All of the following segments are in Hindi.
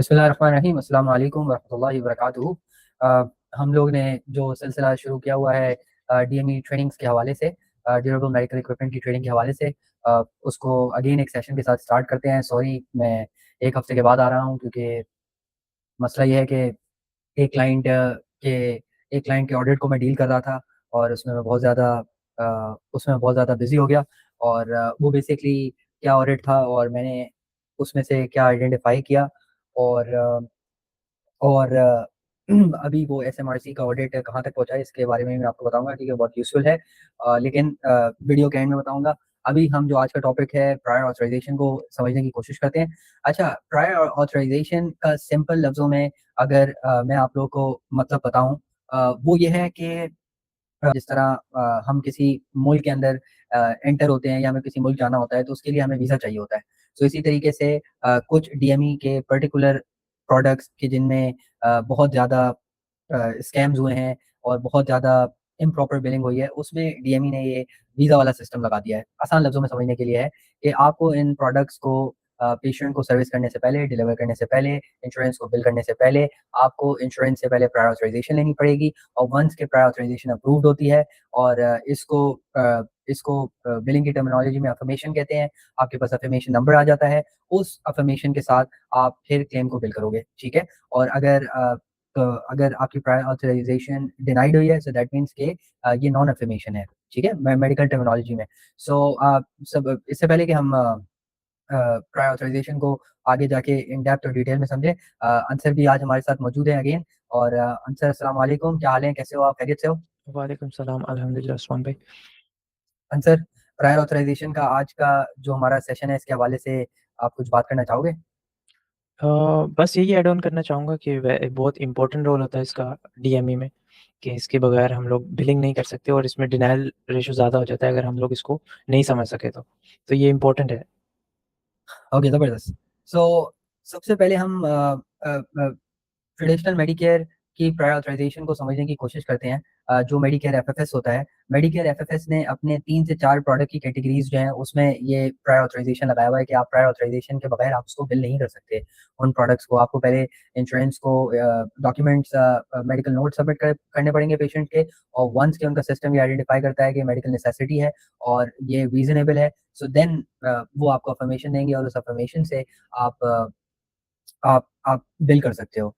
बिस्मिल्लाहिर्रहमानिर्रहीम, अस्सलाम वालेकुम वरहमतुल्लाहि वबरकातुहू। हम लोग ने जो सिलसिला शुरू किया हुआ है डीएमई ट्रेनिंग्स के हवाले से, ड्यूरेबल मेडिकल इक्विपमेंट की ट्रेनिंग के हवाले से, उसको अगेन एक सेशन के साथ स्टार्ट करते हैं। सॉरी, मैं 1 हफ्ते के बाद आ रहा हूँ क्योंकि मसला ये है कि एक क्लाइंट के एक क्लाइंट के ऑडिट को मैं डील कर रहा था और उसमें बहुत ज़्यादा बिज़ी हो गया। और वो बेसिकली क्या ऑडिट था और मैंने उसमें से क्या आइडेंटिफ़ाई किया और और अभी वो एसएमआरसी का ऑडिट कहाँ तक पहुँचा है इसके बारे में मैं आपको बताऊँगा, ठीक है? बहुत यूज़फुल है। लेकिन वीडियो के एंड में बताऊँगा। अभी हम जो आज का टॉपिक है प्रायर ऑथराइज़ेशन को समझने की कोशिश करते हैं। अच्छा, प्रायर ऑथराइज़ेशन का सिंपल लफ्ज़ों में अगर मैं आप लोगों को मतलब बताऊँ, वो ये है कि जिस तरह हम किसी मुल्क के अंदर एंटर होते हैं या हमें किसी मुल्क जाना होता है तो उसके लिए हमें वीज़ा चाहिए होता है। सो इसी तरीके से कुछ डीएमई के पर्टिकुलर प्रोडक्ट्स के जिनमें बहुत ज़्यादा स्कैम्स हुए हैं और बहुत ज़्यादा इम्प्रॉपर बिलिंग हुई है, उसमें डीएमई ने ये वीज़ा वाला सिस्टम लगा दिया है। आसान लफ्ज़ों में समझने के लिए है कि आपको इन प्रोडक्ट्स को पेशेंट को सर्विस करने से पहले, डिलीवर करने से पहले, इंश्योरेंस को बिल करने से पहले, आपको इंश्योरेंस से पहले प्रायर ऑथराइज़ेशन लेनी पड़ेगी और वन्स के प्रायर ऑथराइज़ेशन अप्रूव्ड होती है और इसको बिलिंग की टर्मिनोलॉजी में अफ़र्मेशन कहते हैं। आपके पास अफ़र्मेशन नंबर आ जाता है, उस अफ़र्मेशन के साथ आप फिर क्लेम को बिल करोगे, ठीक है? और अगर आपकी प्रायर ऑथराइज़ेशन डिनाइड हुई है, सो दैट मीन्स कि ये नॉन अफ़र्मेशन है, ठीक है? मेडिकल टर्मिनोलॉजी में। सो सब इससे पहले कि हम प्रायर ऑथराइज़ेशन को आगे जाके इन डेप्थ और डिटेल में समझें, अंसर भी आज हमारे साथ मौजूद हैं अगेन। और अंसर, अस्सलाम वालेकुम, क्या हाल है? कैसे हो आप? खैरियत से हो? वालेकुम सलाम, अल्हम्दुलिल्लाह उस्मान भाई। अंसर, प्रायर ऑथराइज़ेशन का आज का जो हमारा सेशन है, इसके हवाले से आप कुछ बात करना चाहोगे? अ, बस यही ऐड ऑन करना चाहूँगा कि वे बहुत इम्पोर्टेंट रोल होता है इसका डीएमई में, कि इसके बगैर हम लोग बिलिंग नहीं कर सकते और इसमें डिनायल रेशियो ज़्यादा हो जाता है अगर हम लोग इसको नहीं समझ सके तो। तो ये इम्पोर्टेंट है। ओके, ज़बरदस्त। सो सबसे पहले हम ट्रेडिशनल मेडिकेयर की प्रायर ऑथराइज़ेशन को समझने की कोशिश करते हैं। जो मेडिकेयर एफएफएस होता है, मेडिकेयर एफएफएस ने अपने 3 से 4 प्रोडक्ट की कैटेगरीज़ जो हैं, उसमें ये प्रायर ऑथराइज़ेशन लगाया हुआ है कि आप प्रायर ऑथराइज़ेशन के बगैर आप उसको बिल नहीं कर सकते, उन प्रोडक्ट्स को। आपको पहले इंश्योरेंस को डॉक्यूमेंट्स, मेडिकल नोट सबमिट करने पड़ेंगे पेशेंट के, और वन्स के उनका सिस्टम ये आइडेंटिफ़ाई करता है कि मेडिकल नेसेसिटी है और ये रीज़नेबल है, सो देन वो आपको अफ़र्मेशन देंगे और उस अफ़र्मेशन से आप आप बिल कर सकते हो।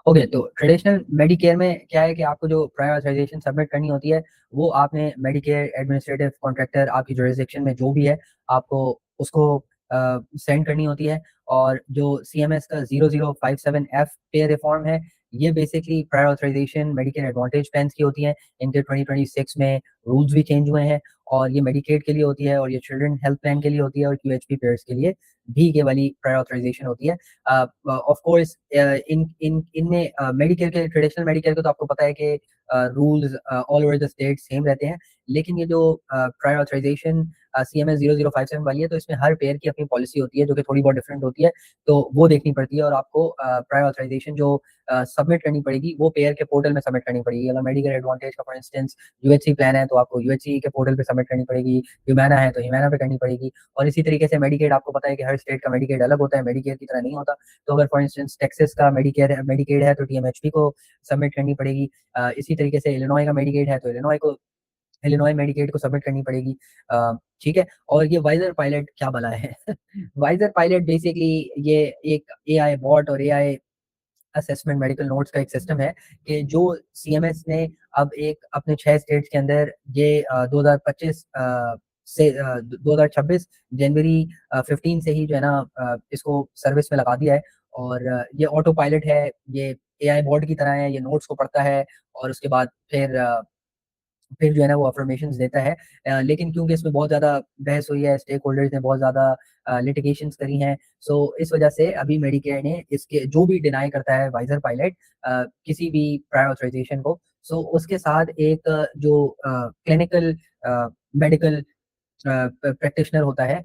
ओके, तो ट्रेडिशनल मेडिकेयर में क्या है कि आपको जो प्रायर ऑथराइज़ेशन सबमिट करनी होती है, वो आपने मेडिकेयर एडमिनिस्ट्रेटिव कॉन्ट्रैक्टर आपकी जुरिसडिक्शन में जो भी है, आपको उसको सेंड करनी होती है। और जो सीएमएस का 0057F पे रिफॉर्म है, ये basically prior authorisation Medicare advantage plans की होती हैं। इनके 2026 में रूल्स भी चेंज हुए हैं और ये मेडिकेड के लिए होती है और ये चिल्ड्रन हेल्थ प्लान के लिए होती है और क्यूएचपी पेयर्स के लिए भी ये वाली प्रायर ऑथराइज़ेशन होती है। ऑफ कोर्स इनमें मेडिकेयर के ट्रेडिशनल मेडिकेयर के तो आपको पता है कि rules all over the state same रहते हैं। लेकिन ये जो प्रायर ऑथराइज़ेशन सीएमएस 0057 वाली है, तो इसमें हर पेयर की अपनी पॉलिसी होती है जो कि थोड़ी बहुत डिफरेंट होती है, तो वो देखनी पड़ती है और आपको प्रायर ऑथराइज़ेशन जो सबमिट करनी पड़ेगी, वो पेयर के पोर्टल में सबमिट करनी पड़ेगी। अगर मेडिकेयर एडवांटेज का फॉर इंस्टेंस यूएचसी प्लान है, तो आपको यूएचसी के पोर्टल पे सबमिट करनी पड़ेगी, ह्यूमैना है तो ह्यूमैना पे करनी पड़ेगी। और इसी तरीके से मेडिकेड, आपको पता है कि हर स्टेट का मेडिकेड अलग होता है, मेडिकेयर की तरह नहीं होता। तो अगर फॉर इंस्टेंस टेक्सास का मेडिकेड है तो टीएमएचपी को सबमिट करनी पड़ेगी। इसी तरीके से इलिनॉय का मेडिकेड है तो इलिनॉय मेडिकेड को सबमिट करनी पड़ेगी। ठीक है? और ये वाइज़र पायलट क्या भला है? वाइज़र पायलट बेसिकली ये एक एआई बॉट और एआई असेसमेंट मेडिकल नोट्स का एक सिस्टम है कि जो सीएमएस ने अब एक अपने 6 स्टेट्स के अंदर ये 2025 से 2026 जनवरी 15 से ही जो है ना इसको सर्विस में लगा दिया है। और ये ऑटो पायलट है, ये एआई बॉट की तरह है, ये नोट्स को पढ़ता है और उसके बाद फिर जो है ना वो अफ़र्मेशंस देता है। लेकिन क्योंकि इसमें बहुत ज़्यादा बहस हुई है, स्टेक होल्डर्स ने बहुत ज़्यादा लिटिगेशंस करी हैं, सो इस वजह से अभी मेडिकेयर ने इसके जो भी डिनाई करता है वाइज़र पायलट किसी भी प्रायर ऑथराइज़ेशन को, सो उसके साथ एक जो क्लिनिकल मेडिकल प्रैक्टिशनर होता है,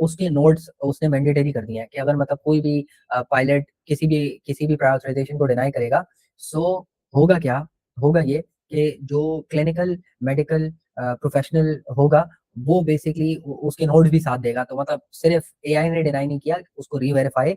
उसके नोट्स उसने मैंडेटरी कर दिए हैं कि अगर मतलब कोई भी पायलट किसी भी प्रायर ऑथराइज़ेशन को डिनाई करेगा, सो होगा क्या? होगा ये कि जो क्लिनिकल मेडिकल प्रोफेशनल होगा, वो बेसिकली उसके नोड्स भी साथ देगा। तो मतलब सिर्फ एआई ने डिनाई नहीं किया, उसको रीवेरीफाई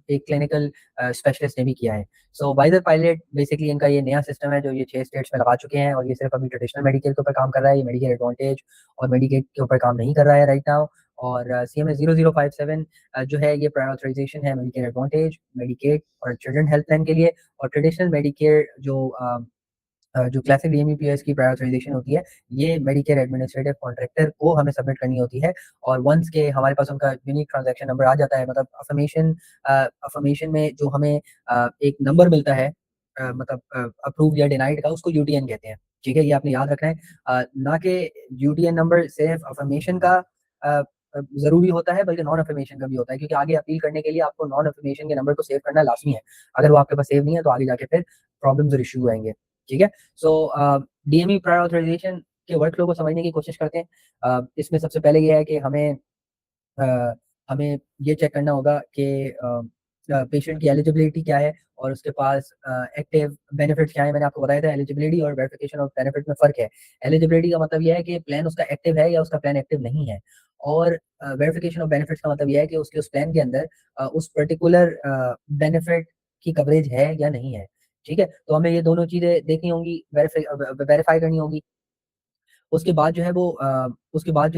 एक क्लिनिकल स्पेशलिस्ट ने भी किया है। सो वाइजर पायलट बेसिकली इनका ये नया सिस्टम है जो ये 6 स्टेट्स में लगा चुके हैं, और ये सिर्फ अभी ट्रेडिशनल मेडिकेयर के ऊपर काम कर रहा है। ये मेडिकेयर एडवांटेज और मेडिकेड के ऊपर काम नहीं कर रहा है राइट नाउ। और सीएमए 0057 जो है ये प्रायर ऑथराइजेशन है मेडिकेयर एडवांटेज, मेडिकेड और चिल्ड्रन हेल्थ प्लान के लिए। और ट्रेडिशनल मेडिकेयर जो क्लासिक डीएमईपीएस की प्रायोरिटाइजेशन होती है, ये मेडिकेयर एडमिनिस्ट्रेटिव कॉन्ट्रैक्टर को हमें सबमिट करनी होती है। और वंस के हमारे पास उनका यूनिक ट्रांजैक्शन नंबर आ जाता है, मतलब अफर्मेशन में जो हमें एक नंबर मिलता है मतलब अप्रूव या डिनाइड का, उसको यूटीएन कहते हैं। ठीक है, ये आपने याद रखना है। ना कि यूटीएन नंबर सिर्फ अफर्मेशन का ज़रूरी होता है, बल्कि नॉन अफर्मेशन का भी होता है, क्योंकि आगे अपील करने के लिए आपको नॉन अफर्मेशन के नंबर को सेव करना लाज़मी है। अगर वो आपके पास सेव नहीं है, तो आगे जाके फिर प्रॉब्लम्स और इश्यू आएँगे। ठीक है? सो डीएमई प्रायर ऑथराइजेशन के वर्कफ्लो को समझने की कोशिश करते हैं। इसमें सबसे पहले ये है कि अ, हमें ये चेक करना होगा कि पेशेंट की एलिजिबिलिटी क्या है और उसके पास एक्टिव बेनिफिट्स क्या है। मैंने आपको बताया था एलिजिबिलिटी और वेरिफिकेशन ऑफ बेनिफिट में फ़र्क है। एलिजिबिलिटी का मतलब ये है कि प्लान उसका एक्टिव है या उसका प्लान एक्टिव नहीं है, और वेरिफिकेशन ऑफ बेनिफिट्स का मतलब ये है कि उसके उस प्लान के अंदर उस पर्टिकुलर बेनिफिट की कवरेज है या नहीं है। ठीक है? तो हमें ये दोनों चीज़ें देखनी होंगी, वेरीफाई करनी होगी। उसके बाद जो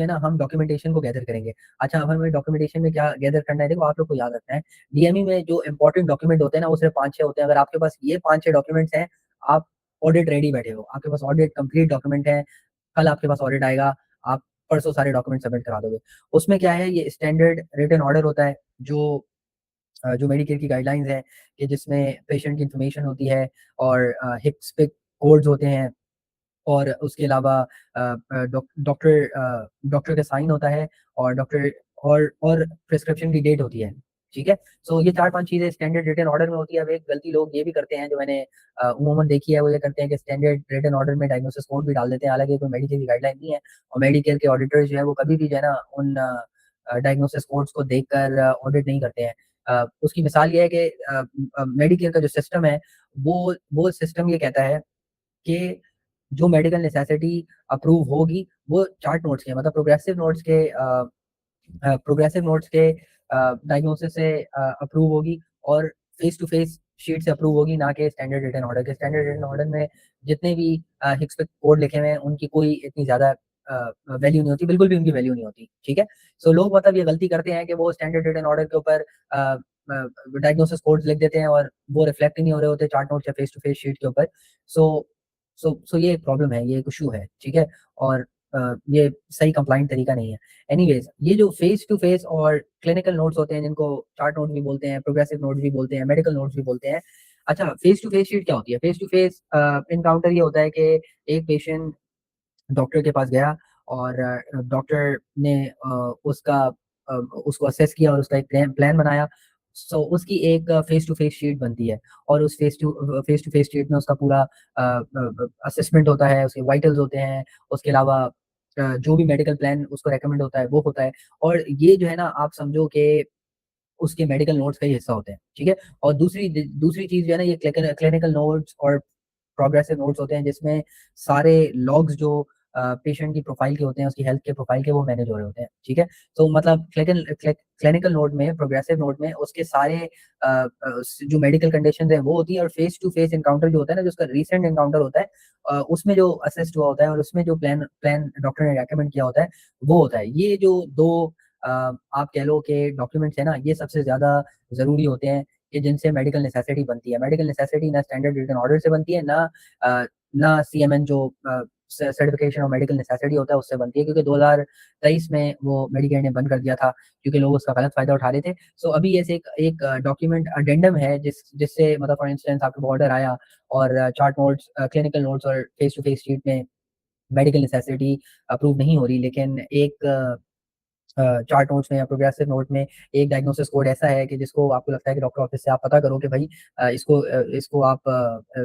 है ना हम डॉक्यूमेंटेशन को गैदर करेंगे। अच्छा, अब हमें डॉक्यूमेंटेशन में क्या गैदर करना है, देखो आप लोग को याद रखना है, डीएमई में जो इम्पोर्टेंट डॉक्यूमेंट होते हैं ना, वो सिर्फ 5-6 होते हैं। अगर आपके पास ये 5-6 डॉक्यूमेंट्स हैं, आप ऑडिट रेडी बैठे हो, आपके पास ऑडिट कंप्लीट डॉक्यूमेंट है, कल आपके पास ऑडिट आएगा, आप परसों सारे डॉक्यूमेंट सबमिट करा दोगे। उसमें क्या है, ये स्टैंडर्ड रिटन ऑर्डर होता है, जो मेडिकेयर की गाइडलाइंस हैं, कि जिसमें पेशेंट की इन्फॉर्मेशन होती है और हिक्स-पिक कोड्स होते हैं, और उसके अलावा डॉक्टर का साइन होता है, और डॉक्टर और प्रिस्क्रिप्शन की डेट होती है। ठीक है? सो ये 4-5 चीज़ें स्टैंडर्ड रिटन ऑर्डर में होती है। अब एक गलती लोग ये भी करते हैं, जो मैंने अमूमन देखी है, वो ये करते हैं कि स्टैंडर्ड रिटन ऑर्डर में डायग्नोसिस कोड भी डाल देते हैं, हालाँकि कोई मेडिकेयर की गाइडलाइन नहीं है, और मेडिकेयर के ऑडिटर्स जो है वो कभी भी जो है ना उन डायग्नोसिस कोड्स को देखकर ऑडिट नहीं करते हैं। उसकी मिसाल ये है कि मेडिकेयर का जो सिस्टम है, वो सिस्टम ये कहता है कि जो मेडिकल नेसेसिटी अप्रूव होगी, वो चार्ट नोट्स के, मतलब प्रोग्रेसिव नोट्स के डायग्नोसिस से अप्रूव होगी, और फेस टू फेस शीट से अप्रूव होगी, ना कि स्टैंडर्ड रिटन ऑर्डर के। स्टैंडर्ड रिटन ऑर्डर में जितने भी हिक्स पे कोड लिखे हुए हैं, उनकी कोई इतनी ज़्यादा वैल्यू नहीं होती, बिल्कुल भी उनकी वैल्यू नहीं होती। ठीक है? सो लोग मतलब ये गलती करते हैं कि वो स्टैंडर्ड रिटन ऑर्डर के ऊपर डायग्नोसिस कोड्स लिख देते हैं, और वो रिफ्लेक्ट ही नहीं हो रहे होते चार्ट नोट्स या फेस टू फेस शीट के ऊपर। सो ये एक प्रॉब्लम है, ये एक इश्यू है। ठीक है? और ये सही कंप्लायंट तरीका नहीं है। एनीवेज़, ये जो फेस टू फेस और क्लिनिकल नोट्स होते हैं, जिनको चार्ट नोट्स भी बोलते हैं, प्रोग्रेसिव नोट्स भी बोलते हैं, मेडिकल नोट्स भी बोलते हैं। अच्छा, फेस टू फेस शीट क्या होती है? फेस टू फेस एनकाउंटर ये होता है कि एक पेशेंट डॉक्टर के पास गया, और डॉक्टर ने उसको असेस किया और उसका एक प्लान प्लान बनाया। सो उसकी एक फेस टू फेस शीट बनती है, और उस फेस टू फेस शीट में उसका पूरा असेसमेंट होता है, उसके वाइटल्स होते हैं, उसके अलावा जो भी मेडिकल प्लान उसको रिकमेंड होता है, वो होता है। और ये जो है ना, आप समझो कि उसके मेडिकल नोट्स का ही हिस्सा होते हैं। ठीक है? और दूसरी चीज़ जो है ना, ये क्लिनिकल नोट्स और प्रोग्रेसिव नोट्स होते हैं, जिसमें सारे लॉग्स जो पेशेंट की प्रोफाइल के होते हैं, उसकी हेल्थ के प्रोफाइल के, वो मैनेज हो रहे होते हैं। ठीक है? तो मतलब क्लिनिकल नोट में, प्रोग्रेसिव नोट में उसके सारे जो मेडिकल कंडीशंस हैं, वो होती है, और फेस टू फेस एनकाउंटर जो होता है ना, जो उसका रीसेंट एनकाउंटर होता है, उसमें जो असेस्ड हुआ होता है, और उसमें जो प्लान प्लान डॉक्टर ने रिकमेंड किया होता है, वो होता है। ये जो 2 आप कह लो कि डॉक्यूमेंट्स हैं ना, ये सबसे ज़्यादा ज़रूरी होते हैं, कि जिनसे मेडिकल नेसेसिटी बनती है। मेडिकल नेसेसिटी ना स्टैंडर्ड रिटन ऑर्डर से बनती है, ना सीएमएन जो सर्टिफिकेशन ऑफ मेडिकल नेसेसिटी होता है, उससे बनती है, क्योंकि 2023 में वो मेडिकेयर ने बंद कर दिया था, क्योंकि लोग उसका गलत फ़ायदा उठा रहे थे। सो अभी ऐसे एक एक डॉक्यूमेंट अडेंडम है, जिससे मतलब फॉर इंस्टेंस आपको ऑर्डर आया, और चार्ट नोट्स, क्लिनिकल नोट्स और फेस टू फेस शीट में मेडिकल नेसेसिटी अप्रूव नहीं हो रही, लेकिन एक चार्ट नोट्स में या प्रोग्रेसिव नोट में एक डायग्नोसिस कोड ऐसा है, कि जिसको आपको लगता है कि डॉक्टर ऑफिस से आप पता करो कि भाई इसको आप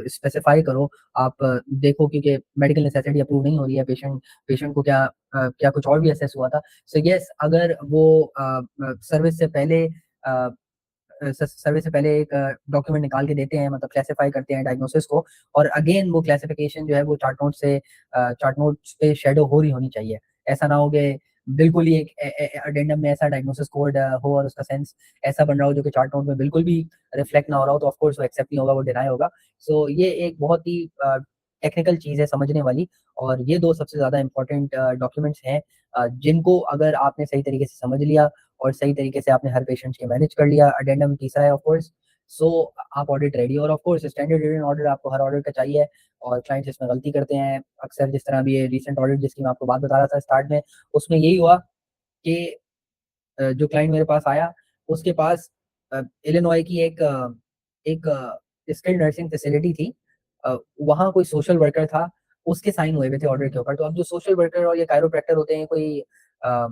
स्पेसिफाई करो, आप देखो, क्योंकि मेडिकल नेसेसिटी अप्रूव नहीं हो रही है, पेशेंट को क्या कुछ और भी असेस हुआ था। सो यस, अगर वो सर्विस से पहले सर्वे से पहले एक डॉक्यूमेंट निकाल के देते हैं, मतलब क्लासिफाई करते हैं डायग्नोसिस को, और अगेन वो क्लासिफिकेशन जो है वो चार्ट नोट्स पे शैडो हो रही होनी चाहिए। ऐसा ना हो कि बिल्कुल ही एक अडेंडम में ऐसा डायग्नोसिस कोड हो और उसका सेंस ऐसा बन रहा हो जो कि चार्ट नोट में बिल्कुल भी रिफ्लेक्ट ना हो रहा हो, तो ऑफ कोर्स वो एक्सेप्ट नहीं होगा, वो डिनाई होगा। सो ये एक बहुत ही टेक्निकल चीज़ है समझने वाली, और ये 2 सबसे ज़्यादा इम्पोर्टेंट डॉक्यूमेंट्स हैं, जिनको अगर आपने सही तरीके से समझ लिया और सही तरीके से आपने हर पेशेंट के मैनेज कर लिया। अडेंडम तीसरा है ऑफ कोर्स। सो आप ऑडिट रेडी, और of course standard written order आपको हर ऑडिट का चाहिए, और क्लाइंट्स इसमें गलती करते हैं अक्सर। जिस तरह अभी ये रीसेंट ऑडिट जिसकी मैं आपको बात बता रहा था स्टार्ट में, उसमें यही हुआ कि जो क्लाइंट मेरे पास आया, उसके पास इलिनॉय की एक स्किल्ड नर्सिंग फैसिलिटी थी। वहाँ कोई सोशल वर्कर था, उसके साइन हुए हुए थे ऑर्डर के ऊपर। तो अब जो सोशल वर्कर और ये कायरोप्रैक्टर होते हैं, कोई अ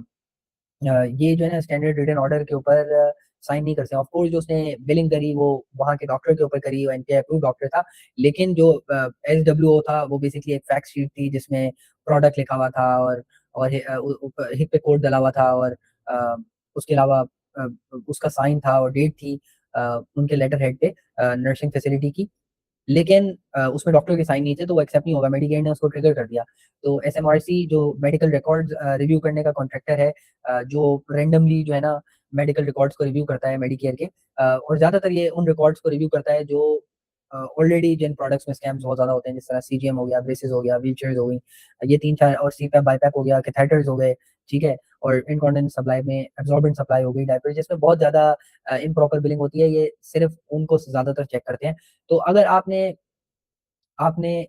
ये जो है ना स्टैंडर्ड रिटन ऑर्डर के ऊपर साइन नहीं करते। ऑफ कोर्स जो उसने बिलिंग करी वो वहाँ के डॉक्टर के ऊपर करी, वो एनपीआई अप्रूव्ड डॉक्टर था। लेकिन जो एसडब्ल्यूओ था वो बेसिकली एक फैक्ट शीट थी जिसमें प्रोडक्ट लिखा हुआ था, और हिप पे कोड डला हुआ था, और अ, उसके अलावा अ, उसका साइन था और डेट थी उनके लेटर हेड पे नर्सिंग फैसिलिटी की। लेकिन उसमें डॉक्टर के साइन नहीं थे, तो वो एक्सेप्ट नहीं होगा। मेडिकेयर ने उसको ट्रिगर कर दिया। तो एसएमआरसी जो मेडिकल रिकॉर्ड्स रिव्यू करने का कॉन्ट्रैक्टर है, जो रैंडमली जो है ना मेडिकल रिकॉर्ड्स को रिव्यू करता है मेडिकेयर के, और ज़्यादातर ये उन रिकॉर्ड्स को रिव्यू करता है जो ऑलरेडी जिन प्रोडक्ट्स में स्कैम्स बहुत ज़्यादा होते हैं, जिस तरह सीजीएम हो गया, ब्रेसेस हो गया, व्हीलचेयर्स हो गई, ये 3-4, और सीपैप, बाईपैप हो गया, कैथेटर्स हो गए, ठीक है? और इनकॉन्टिनेंस सप्लाई में एब्सॉर्बेंट सप्लाई हो गई, डायपर, जिसमें बहुत ज़्यादा इम्प्रॉपर बिलिंग होती है, ये सिर्फ़ उनको ज़्यादातर चेक करते हैं। तो अगर आपने आपने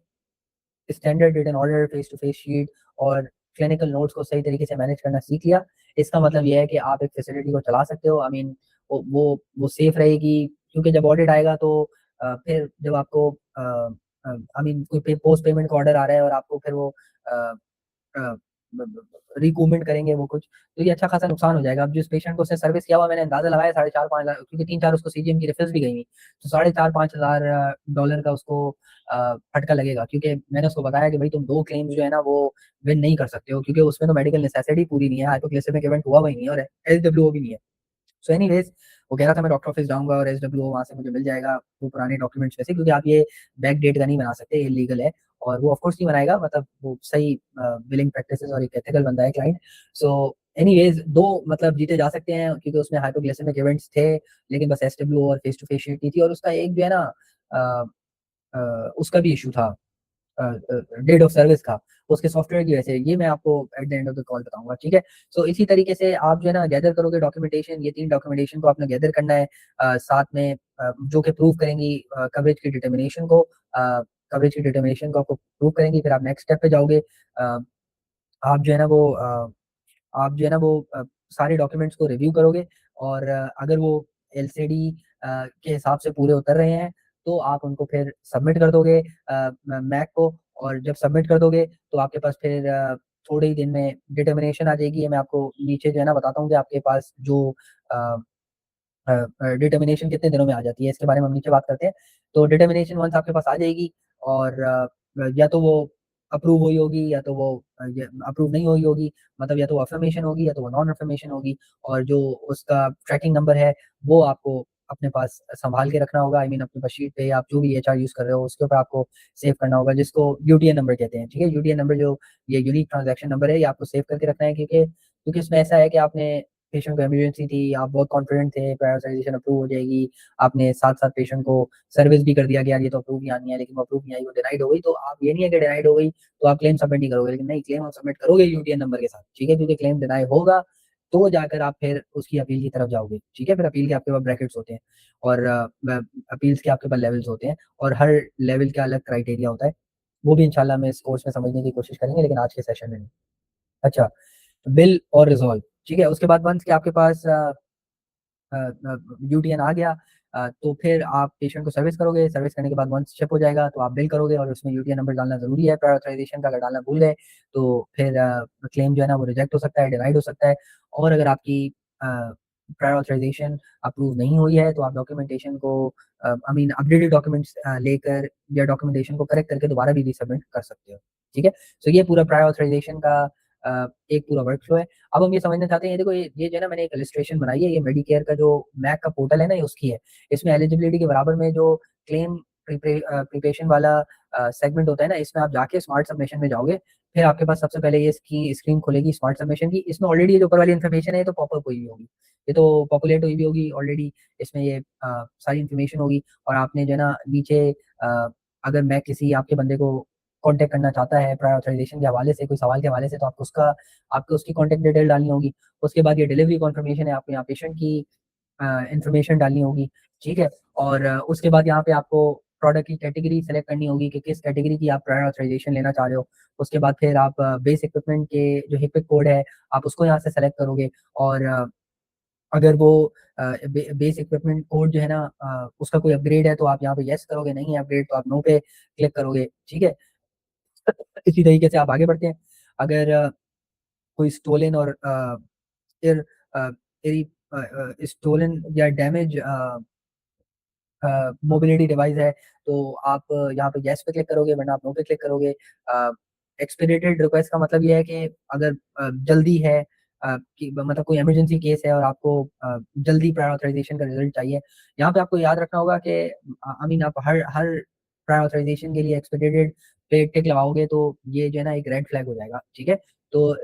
standard written order, face to face sheet और क्लिनिकल नोट्स को सही तरीके से मैनेज करना सीख लिया, इसका मतलब ये है कि आप एक फैसिलिटी को चला सकते हो। आई मीन वो सेफ रहेगी, क्योंकि जब ऑडिट आएगा तो फिर जब आपको आई मीन कोई पोस्ट पेमेंट का ऑर्डर आ रहा है और आपको फिर वो अ, अ, रिकूपमेंट करेंगे वो कुछ, तो ये अच्छा खासा नुकसान हो जाएगा। अब जिस पेशेंट को उसने सर्विस किया हुआ, मैंने अंदाज़ा लगाया 4.5-5 लाख, क्योंकि 3-4 उसको सीजीएम की रेफरल्स भी गई हुई, तो 4.5-5 हज़ार डॉलर का उसको फटका लगेगा। क्योंकि मैंने उसको बताया कि भाई तुम 2 क्लेम्स जो है ना वो विन नहीं कर सकते हो, क्योंकि उसमें तो मेडिकल नेसेसिटी पूरी नहीं है, हाइपोग्लाइसेमिक इवेंट हुआ ही नहीं है, और एसडब्ल्यूओ भी नहीं है। सो एनीवेज़ वो कह रहा था मैं डॉक्टर ऑफिस जाऊँगा और एसडब्ल्यूओ वहाँ से मुझे मिल जाएगा, वो पुराने डॉक्यूमेंट्स में से, क्योंकि आप ये बैक डेट का नहीं बना सकते, ये इल्लीगल है। और वो ऑफ कोर्स नहीं बनाएगा, मतलब वो सही बिलिंग प्रैक्टिसेस और एक एथिकल बंदा है क्लाइंट। सो एनीवेज़ 2 मतलब जीते जा सकते हैं, क्योंकि उसमें हाइपोग्लाइसेमिक इवेंट्स थे, लेकिन बस एसडब्ल्यूओ और फेस टू फेस शीट नहीं थी, और उसका एक जो है ना अ उसका भी इश्यू था डेट ऑफ सर्विस का, उसके सॉफ्टवेयर की वजह से। ये मैं आपको at the end of the call बताऊँगा, ठीक है? सो इसी तरीके से आप जो है ना गैदर करोगे डॉक्यूमेंटेशन, ये 3 डॉक्यूमेंटेशन को आपने गैदर करना है, साथ में जो कि प्रूव करेंगी कवरेज की डिटर्मिनेशन को, कवरेज की डिटर्मिनेशन को आपको प्रूव करेंगी। फिर आप नेक्स्ट स्टेप पे जाओगे। आप जो है ना वो आप जो है ना वो सारे डॉक्यूमेंट्स को रिव्यू करोगे, और अगर वो एलसीडी के हिसाब से पूरे उतर रहे हैं, तो आप उनको फिर सबमिट कर दोगे मैक को, और जब सबमिट कर दोगे तो आपके पास फिर थोड़े ही दिन में डिटर्मिनेशन आ जाएगी। ये मैं आपको नीचे जो है ना बताता हूँ कि आपके पास जो अ डिटर्मिनेशन कितने दिनों में आ जाती है, इसके बारे में हम नीचे बात करते हैं। तो डिटर्मिनेशन वन्स आपके पास आ जाएगी, और या तो वो अप्रूव हुई होगी, या तो वो य अप्रूव नहीं हुई होगी, मतलब या तो अफ़र्मेशन होगी या तो वो नॉन अफ़र्मेशन होगी, और जो उसका ट्रैकिंग नंबर है, वो आपको अपने पास सँभाल के रखना होगा। आई मीन अपने पास शीट पे आप जो भी एचआर यूज़ कर रहे हो, उसके ऊपर आपको सेव करना होगा, जिसको यूटीएन नंबर कहते हैं, ठीक है? यूटीएन नंबर जो ये यूनिक ट्रांज़ैक्शन नंबर है, ये आपको सेव करके रखना है, क्योंकि इसमें ऐसा है कि आपने पेशेंट को इमरजेंसी थी, आप बहुत कॉन्फिडेंट थे, प्रायोरिटाइज़ेशन अप्रूव हो जाएगी, आपने साथ-साथ पेशेंट को सर्विस भी कर दिया कि यार ये तो अप्रूव ही आनी है, लेकिन वो अप्रूव नहीं आई, वो डिनाइड हो गई, तो आप ये नहीं है कि डिनाइड हो गई, तो आप क्लेम सबमिट नहीं करोगे, लेकिन नहीं, क्लेम आप सबमिट करोगे यूटीएन नंबर के साथ, ठीक है? क्योंकि क्लेम डिनाई होगा, तो जाकर आप फिर उसकी अपील की तरफ जाओगे, ठीक है? फिर अपील के आपके पास ब्रैकेट्स होते हैं, और अपील्स के आपके पास लेवल्स होते हैं, और हर लेवल का अलग क्राइटेरिया होता है। वो भी इंशाल्लाह हम इस कोर्स में समझने की कोशिश करेंगे, लेकिन आज के सेशन में नहीं। अच्छा, बिल और रिज़ॉल्व, ठीक है? उसके बाद वन्स कि आपके पास यूटीएन आ गया, तो फिर आप पेशेंट को सर्विस करोगे, सर्विस करने के बाद वन्स शिप हो जाएगा, तो आप बिल करोगे, और उसमें यूटीएन नंबर डालना ज़रूरी है प्रायर ऑथराइज़ेशन का, अगर डालना भूल गए, तो फिर क्लेम जो है ना वो रिजेक्ट हो सकता है, डिनाइड हो सकता है। और अगर आपकी अ, प्रायर ऑथराइज़ेशन अप्रूव नहीं हुई है, तो आप डॉक्यूमेंटेशन को आई मीन अपडेटेड डॉक्यूमेंट्स लेकर या डॉक्यूमेंटेशन को करेक्ट करके दोबारा भी रीसबमिट कर सकते हो, ठीक है? सो ये पूरा प्रायर ऑथराइज़ेशन का एक पूरा वर्क फ्लो है। अब हम ये समझना चाहते हैं, देखो ये जो है ना, मैंने एक इलस्ट्रेशन बनाई है, ये मेडिकेयर का जो मैक का पोर्टल है ना, ये उसकी है। इसमें एलिजिबिलिटी के बराबर में जो क्लेम प्रिपरेशन वाला सेगमेंट होता है ना, इसमें आप जाके स्मार्ट सबमिशन में जाओगे, फिर आपके पास सबसे पहले ये इसकी स्क्रीन खुलेगी स्मार्ट सबमिशन की। इसमें ऑलरेडी ये जो ऊपर वाली इन्फॉर्मेशन है, ये तो पॉपअप हुई भी होगी, ये तो पॉपुलेट हुई भी होगी ऑलरेडी। इसमें ये सारी इन्फॉर्मेशन होगी, और आपने जो है ना नीचे, अ, अगर मैं किसी आपके बंदे को कॉन्टैक्ट करना चाहता है प्रायर ऑथराइजेशन के हवाले से, कोई सवाल के हवाले से, तो आपको उसकी कॉन्टैक्ट डिटेल डालनी होगी। उसके बाद ये डिलीवरी कन्फर्मेशन है, आपको यहाँ पेशेंट की इन्फॉर्मेशन डालनी होगी, ठीक है? और उसके बाद यहाँ पे आपको प्रोडक्ट की कैटेगरी सेलेक्ट करनी होगी कि किस कैटेगरी की आप प्रायर ऑथराइजेशन लेना चाह रहे हो। उसके बाद फिर आप बेस इक्विपमेंट के जो हिपिक कोड है, आप उसको यहाँ से सेलेक्ट करोगे, और अगर वो बेस इक्विपमेंट कोड जो है ना, उसका कोई अपग्रेड है तो आप यहाँ पे येस करोगे, नहीं है अपग्रेड तो आप नो पे क्लिक करोगे, ठीक है? इसी तरीके से आप आगे बढ़ते हैं। अगर कोई स्टोलन और फिर स्टोलन या डैमेज मोबिलिटी डिवाइस है, तो आप यहाँ पे येस पे क्लिक करोगे, वरना आप नो पे क्लिक करोगे। एक्सपीडिटेड रिक्वेस्ट का मतलब ये है कि अगर जल्दी है, कि मतलब कोई इमरजेंसी केस है और आपको जल्दी प्रायर ऑथराइजेशन का रिजल्ट चाहिए, यहाँ पे आपको याद रखना होगा कि आई मीन आप हर हर प्रायर ऑथराइजेशन के लिए एक्सपीडिटेड पे टिक लगाओगे, तो ये जो है ना एक रेड फ्लैग हो जाएगा, ठीक है? तो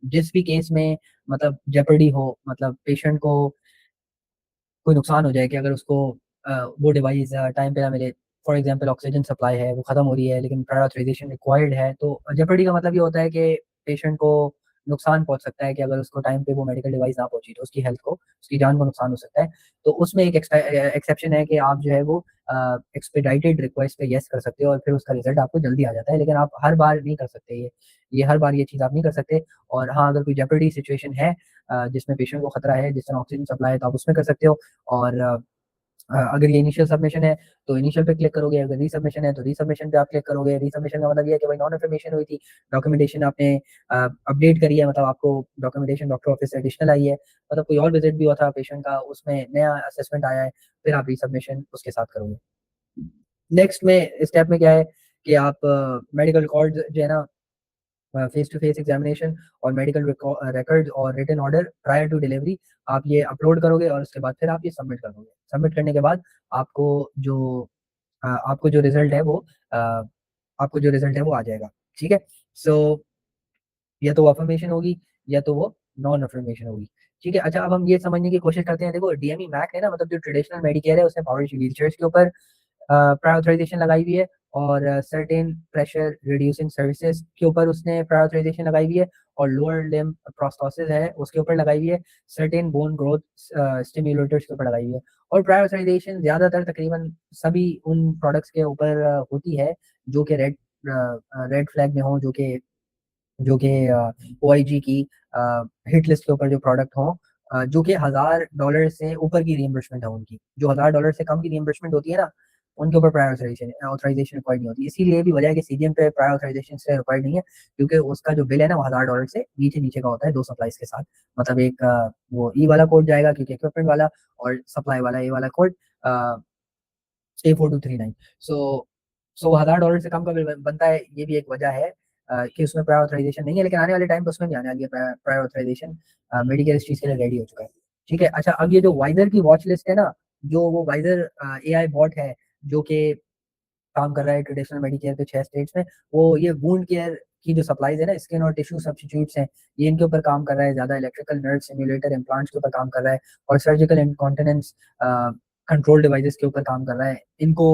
जिस भी केस में मतलब जेपर्डी हो, मतलब पेशेंट को कोई नुकसान हो जाए, कि अगर उसको वो डिवाइस टाइम पे ना मिले, फॉर एग्जांपल ऑक्सीजन सप्लाई है वो खत्म हो रही है लेकिन प्रायर ऑथराइजेशन रिक्वायर्ड है, तो जेपर्डी का मतलब ये होता है कि पेशेंट को नुकसान पहुंच सकता है, कि अगर उसको टाइम पे वो मेडिकल डिवाइस ना पहुंची तो उसकी हेल्थ को, उसकी जान को नुकसान हो सकता है। तो उसमें एक एक्सेप्शन है कि आप जो है वो एक्सपेडाइटेड रिक्वेस्ट पे येस कर सकते हो, और फिर उसका रिजल्ट आपको जल्दी आ जाता है, लेकिन आप हर बार नहीं कर सकते ये हर बार ये चीज़ आप नहीं कर सकते। और हाँ, अगर कोई जेपर्डी सिचुएशन है जिसमें पेशेंट को खतरा है, जिस तरह ऑक्सीजन सप्लाई है, तो आप उसमें कर सकते हो। और अगर ये इनिशियल सबमिशन है तो इनिशियल पे क्लिक करोगे, अगर रीसबमिशन है तो रीसबमिशन पे आप क्लिक करोगे। रीसबमिशन का मतलब ये है कि भाई नॉन इन्फॉर्मेशन हुई थी, डॉक्यूमेंटेशन आपने अपडेट करी है, मतलब आपको डॉक्यूमेंटेशन डॉक्टर ऑफिस से एडिशनल आई है, मतलब कोई और विजिट भी हुआ था पेशेंट का, उसमें नया असेसमेंट आया है, फिर आप रीसबमिशन उसके साथ करोगे। नेक्स्ट में स्टेप में क्या है कि आप मेडिकल रिकॉर्ड जो है ना, फेस टू फेस एग्जामिनेशन और मेडिकल रिकॉर्ड और written order prior to delivery, आप ये अपलोड करोगे, और उसके बाद फिर आप ये सबमिट करोगे। सबमिट करने के बाद आपको जो आपको जो रिजल्ट है वो अ, आपको जो रिजल्ट है वो आ जाएगा, ठीक है? सो या तो अफ़र्मेशन होगी, या तो वो नॉन अफ़र्मेशन होगी, ठीक है? अच्छा, अब हम ये समझने की कोशिश करते हैं, देखो डीएमई मैक है ना, मतलब जो ट्रेडिशनल मेडिकेयर है उसने पावर व्हीलचेयर्स के ऊपर प्रायर ऑथराइजेशन लगाई हुई है, और सर्टेन प्रेशर रिड्यूसिंग सर्विसेज के ऊपर उसने प्रायर ऑथराइजेशन लगाई हुई है, और लोअर लिम्ब प्रोस्थेसिस है उसके ऊपर लगाई हुई है, सर्टेन बोन ग्रोथ स्टिमुलेटर्स के ऊपर लगाई हुई है। और प्रायर ऑथराइजेशन ज़्यादातर तकरीबन सभी उन प्रोडक्ट्स के ऊपर होती है जो कि रेड फ्लैग में हो, जो कि ओआईजी की हिट लिस्ट के ऊपर जो प्रोडक्ट हों, जो कि $1000 से ऊपर की रिइंबर्समेंट है उनकी। जो $1000 से कम की रिइंबर्समेंट होती है ना, उनके ऊपर प्रायर ऑथराइजेशन रिक्वायर्ड नहीं होती। इसीलिए भी वजह है कि सीजीएम पे प्रायर ऑथराइजेशन इसलिए रिक्वायर्ड नहीं है, क्योंकि उसका जो बिल है ना वो $1000 से नीचे-नीचे का होता है 2 सप्लाइज़ के साथ। मतलब एक वो ई वाला कोड जाएगा क्योंकि इक्विपमेंट वाला, और सप्लाई वाला ए वाला कोड अ, A4239। सो $1000 से कम का बिल बनता है, ये भी एक वजह है कि उसमें प्रायर ऑथराइजेशन नहीं है, लेकिन आने वाले टाइम पे उसमें भी आने वाली है प्रायर ऑथराइजेशन। मेडिकेयर इस चीज़ के लिए रेडी हो चुका है, ठीक है? अच्छा, अब ये जो वाइज़र की वॉच लिस्ट है ना, जो वो वाइज़र एआई बॉट है, जो कि काम कर रहा है ट्रेडिशनल मेडिकेयर के 6 स्टेट्स में, वो ये वुंड केयर की जो सप्लाइज़ है ना, स्किन और टिश्यू सब्स्टिट्यूट्स हैं, ये इनके ऊपर काम कर रहा है ज़्यादा, इलेक्ट्रिकल नर्व सिम्युलेटर इम्प्लांट्स के ऊपर काम कर रहा है, और सर्जिकल इनकॉन्टिनेंस कंट्रोल डिवाइसेज़ के ऊपर काम कर रहा है। इनको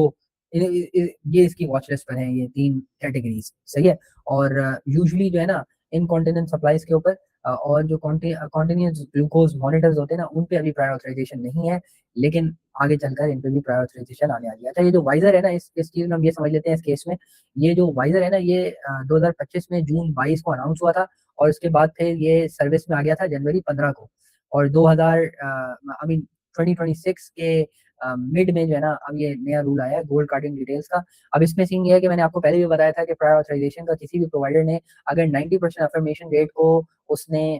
इ इ इ ये इसकी वॉच लिस्ट पर हैं, ये 3 कैटेगरीज़, सही है? और यूजुअली जो है ना, इनकॉन्टिनेंस सप्लाइज़ के ऊपर और जो कॉन्टिन्यूअस ग्लूकोज़ मॉनिटर्स होते हैं ना, उन पे अभी प्रायर ऑथराइजेशन नहीं है, लेकिन आगे चलकर इन पे भी प्रायर ऑथराइजेशन आने वाली है। अच्छा, ये जो वाइज़र है ना, इस चीज़ में हम ये समझ लेते हैं इस केस में, ये जो वाइज़र है ना, ये 2025 में जून 22 को अनाउंस हुआ था, और उसके बाद फिर ये सर्विस में आ गया था जनवरी 15 को, और 2000 आई मीन 2026 के मिड में जो है ना, अब ये नया रूल आया है गोल्ड कार्डिंग डिटेल्स का। अब इसमें सीन ये है कि मैंने आपको पहले भी बताया था कि प्रायर ऑथराइजेशन का किसी भी प्रोवाइडर ने अगर 90% अफ़र्मेशन रेट को उसने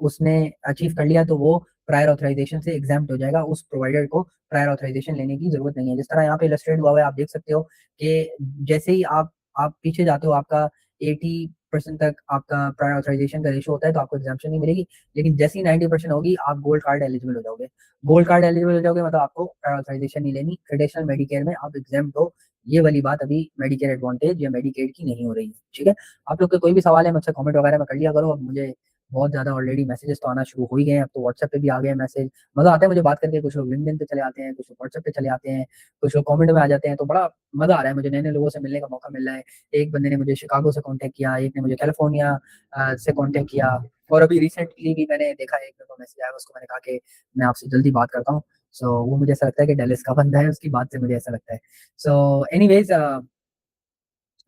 उसने अचीव कर लिया, तो वो प्रायर ऑथराइजेशन से एग्ज़ेम्प्ट हो जाएगा, उस प्रोवाइडर को प्रायर ऑथराइजेशन लेने की ज़रूरत नहीं है। जिस तरह यहाँ पे इलस्ट्रेट हुआ हुआ है, आप देख सकते हो कि जैसे ही आप पीछे जाते हो, आपका 80 90% तक आपका प्रायर ऑथराइज़ेशन का रेशियो होता है तो आपको एग्ज़ैम्पशन नहीं मिलेगी, लेकिन जैसे ही 90% होगी आप गोल्ड कार्ड एलिजिबल हो जाओगे। गोल्ड कार्ड एलिजिबल हो जाओगे मतलब आपको प्रायर ऑथराइज़ेशन नहीं लेनी, ट्रेडिशनल मेडिकेयर में आप एग्ज़ेम्प्ट हो, ये वाली बात अभी मेडिकेयर एडवांटेज या मेडिकेड की नहीं हो रही है, ठीक है? आप लोग का कोई भी सवाल है मुझसे कमेंट वगैरह में कर लिया करो, अब मुझे बहुत ज़्यादा ऑलरेडी मैसेजेस तो आना शुरू हो ही गए हैं, अब तो व्हाट्सएप पे भी आ गए हैं मैसेज। मज़ा आता है मुझे बात करके, कुछ लोग लिंक्डइन पे चले आते हैं, कुछ लोग व्हाट्सएप पे चले आते हैं, कुछ लोग कमेंट में आ जाते हैं, तो बड़ा मज़ा आ रहा है मुझे, नए-नए लोगों से मिलने का मौका मिल रहा है। एक बंदे ने मुझे शिकागो से कॉन्टैक्ट किया, एक ने मुझे कैलिफ़ोर्निया से कॉन्टैक्ट किया और अभी रिसेंटली भी मैंने देखा एक मेरे को मैसेज आया, उसको मैंने कहा कि मैं आपसे जल्दी बात करता हूँ। सो वो मुझे ऐसा लगता है कि डैलस का बंदा है, उसकी बात से मुझे ऐसा लगता है। सो एनीवेज़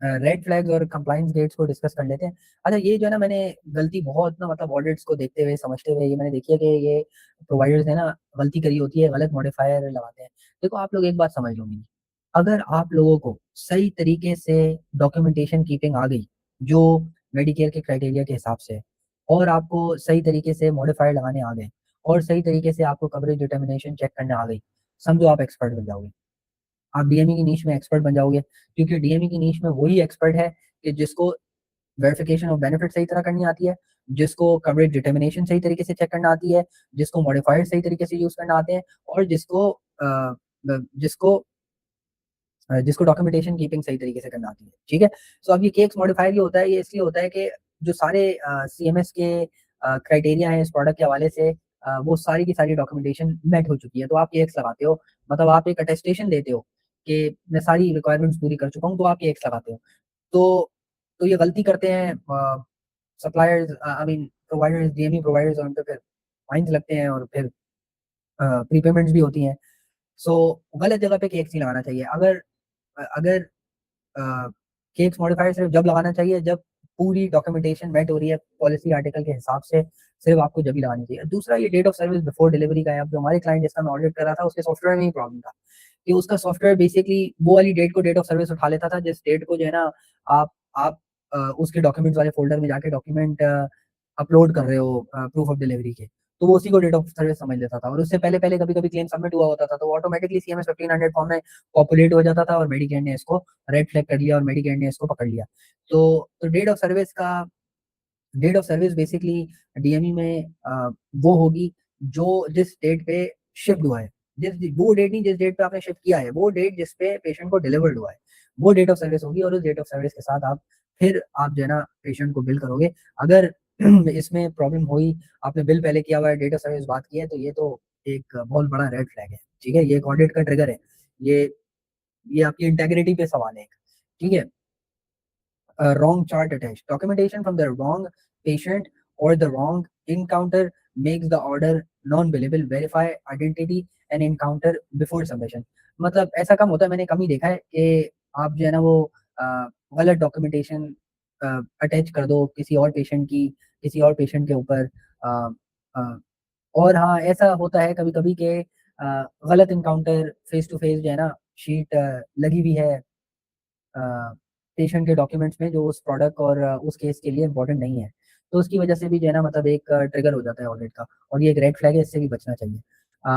रेड फ्लैग्स और कंप्लायंस गेट्स को डिस्कस कर लेते हैं। अच्छा ये जो है ना मैंने गलती बहुत ना मतलब ऑडिट्स को देखते हुए, समझते हुए ये मैंने देखी है कि ये प्रोवाइडर्स ने ना गलती करी होती है, गलत मॉडिफायर लगाते हैं। देखो आप लोग एक बात समझ लो मेरी, अगर आप लोगों को सही तरीके से डॉक्यूमेंटेशन कीपिंग आ गई, जो मेडिकेयर के क्राइटेरिया के हिसाब से है और आपको सही तरीके से मॉडिफायर लगाने आ गए और सही तरीके से आपको कवरेज डिटर्मिनेशन चेक करने आ गई, समझो आप एक्सपर्ट बन जाओगे। आप डीएमई की नीश में एक्सपर्ट बन जाओगे, क्योंकि डीएमई की नीश में वही एक्सपर्ट है कि जिसको वेरिफिकेशन ऑफ बेनिफिट सही तरह करनी आती है, जिसको कवरेज डिटर्मिनेशन सही तरीके से चेक करना आती है, जिसको मॉडिफायर सही तरीके से यूज़ करना आते हैं और जिसको डॉक्यूमेंटेशन कीपिंग सही तरीके से करना आती है, ठीक है? सो अब ये केक्स मॉडिफायर ये होता है, ये इसलिए होता है कि जो सारे सीएमएस के क्राइटेरिया हैं इस प्रोडक्ट के हवाले से वो सारी की सारी डॉक्यूमेंटेशन मेट हो चुकी है, तो आप केक्स लगाते हो, मतलब आप एक अटेस्टेशन देते हो कि मैं सारी रिक्वायरमेंट्स पूरी कर चुका हूँ, तो आप केक्स लगाते हो। तो तो ये गलती करते हैं suppliers I mean providers, DME providers और उन पे फिर फाइन्स लगते हैं और फिर प्रीपेमेंट्स भी होती हैं। सो गलत जगह पे केक्स नहीं लगाना चाहिए। अगर केक्स मॉडिफायर सिर्फ जब लगाना चाहिए जब पूरी डॉक्यूमेंटेशन मेट हो रही है पॉलिसी आर्टिकल के हिसाब से, सिर्फ आपको जब ही लगानी चाहिए। दूसरा ये date of service before delivery का है। अब जो हमारे क्लाइंट जिसका मैं ऑडिट कर रहा था उसके सॉफ्टवेयर में ही प्रॉब्लम था कि उसका सॉफ्टवेयर बेसिकली वो वाली डेट को डेट ऑफ सर्विस उठा लेता था जिस डेट को जो है ना आप उसके डॉक्यूमेंट्स वाले फ़ोल्डर में जाके डॉक्यूमेंट अपलोड कर रहे हो प्रूफ ऑफ डिलीवरी के, तो वो उसी को डेट ऑफ सर्विस समझ लेता था और उससे पहले-पहले कभी-कभी क्लेम सबमिट हुआ होता था, तो ऑटोमैटिकली सीएमएस 1500 फॉर्म में पॉपुलेट हो जाता था और मेडिकेयर ने इसको रेड फ्लैग कर लिया और मेडिकेयर ने इसको पकड़ लिया। तो date of service basically DME में वो होगी जो जिस डेट पे शिफ्ट हुआ है। वो डेट नहीं जिस डेट पे आपने शिफ्ट किया है, वो डेट जिस पे पेशेंट को डिलीवर्ड हुआ है, वो डेट ऑफ सर्विस होगी और उस डेट ऑफ सर्विस के साथ आप जो है ना पेशेंट को बिल करोगे। अगर इसमें प्रॉब्लम हुई, आपने बिल पहले किया हुआ है, डेट ऑफ सर्विस बात की है, तो ये तो एक बहुत बड़ा रेड फ्लैग है, ठीक है? ये एक ऑडिट का ट्रिगर है। ये ये आपकी इंटेग्रिटी पे सवाल है एक, ठीक है? wrong chart attached. Documentation from the wrong patient or the wrong encounter makes the order non-billable. Verify identity and encounter before submission. मतलब ऐसा कम होता है, मैंने कम ही देखा है कि आप जो है ना वो अ, गलत डॉक्यूमेंटेशन अटैच कर दो किसी और पेशेंट के ऊपर अ, और हाँ, ऐसा होता है कभी-कभी कि गलत एनकाउंटर फेस टू फेस जो है ना शीट लगी हुई है पेशेंट के डॉक्यूमेंट्स में जो उस प्रोडक्ट और उस केस के लिए इम्पोर्टेंट नहीं है। तो उसकी वजह से भी जो है ना मतलब एक ट्रिगर हो जाता है ऑडिट का और ये एक रेड फ्लैग है, इससे भी बचना चाहिए।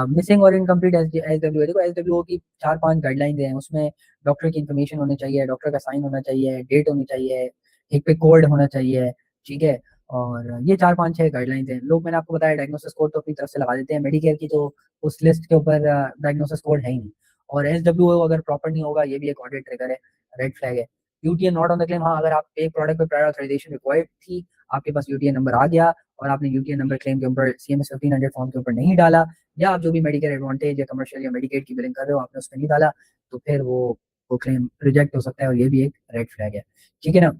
मिसिंग और इनकम्प्लीट एसडब्ल्यू देखो एसडब्ल्यू की 4-5 गाइडलाइंस हैं, उसमें डॉक्टर की इन्फॉर्मेशन होनी चाहिए, डॉक्टर का साइन होना चाहिए, डेट होनी चाहिए, एक पे कोड होना चाहिए, ठीक है? और ये 4-5-6 गाइडलाइंस हैं। लोग मैंने आपको बताया डायग्नोसिस कोड तो अपनी तरफ से लगा देते हैं, मेडिकेयर की तो उस लिस्ट के ऊपर डायग्नोसिस कोड है ही नहीं और एसडब्ल्यू अगर प्रॉपर नहीं होगा, ये भी एक ऑडिट ट्रिगर है, रेड फ्लैग है। यूटीएन नॉट ऑन द क्लेम हाँ, अगर आप एक प्रोडक्ट पे प्रायर ऑथराइजेशन रिक्वायर्ड थी, आपके पास यूटीएन नंबर आ गया और आपने यूटीएन नंबर क्लेम के ऊपर सीएमएस 1500 फॉर्म के ऊपर नहीं डाला या आप जो भी मेडिकेयर एडवांटेज या कमर्शियल या मेडिकेड की बिलिंग कर रहे हो, आपने उसमें नहीं डाला, तो फिर वो क्लेम रिजेक्ट हो सकता है और ये भी एक रेड फ्लैग है। ठीक है ना?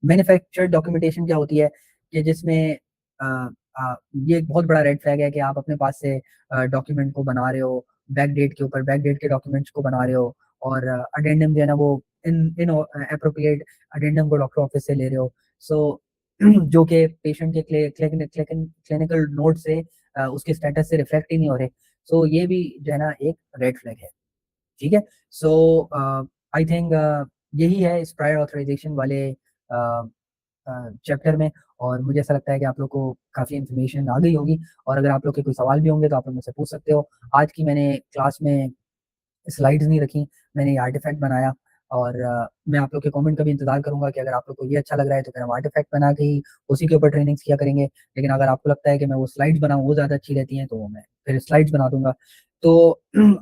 मैन्युफैक्चर्ड डॉक्यूमेंटेशन क्या होती है कि जिसमें अ ये एक बहुत बड़ा रेड फ्लैग है कि आप अपने पास से डॉक्यूमेंट को बना रहे हो, बैक डेट के डॉक्यूमेंट्स को बना रहे हो और अडेंडम जो है ना वो इन एप्रोप्रिएट अडेंडम को डॉक्टर ऑफिस से ले रहे हो। सो जो कि पेशेंट के क्लिनिकल नोट से उसके स्टेटस से रिफ्लेक्ट ही नहीं हो रहे। सो ये भी जो है ना एक रेड फ्लैग है। ठीक है? सो आई थिंक यही है इस प्रायर ऑथराइजेशन वाले चैप्टर में और मुझे ऐसा लगता है कि आप लोग को काफ़ी इन्फॉर्मेशन आ गई होगी और अगर आप लोग के कोई सवाल भी होंगे तो आप लोग मुझसे पूछ सकते हो। आज की मैंने क्लास में स्लाइड्स नहीं रखी, मैंने ये आर्टिफैक्ट बनाया और मैं आप लोग के कमेंट का भी इंतज़ार करूँगा कि अगर आप लोग को ये अच्छा लग रहा है तो फिर हम आर्टिफैक्ट बना के ही उसी के ऊपर ट्रेनिंग्स किया करेंगे। लेकिन अगर आपको लगता है कि मैं वो स्लाइड्स बनाऊँ वो ज़्यादा अच्छी रहती हैं तो मैं फिर स्लाइड्स बना दूँगा। तो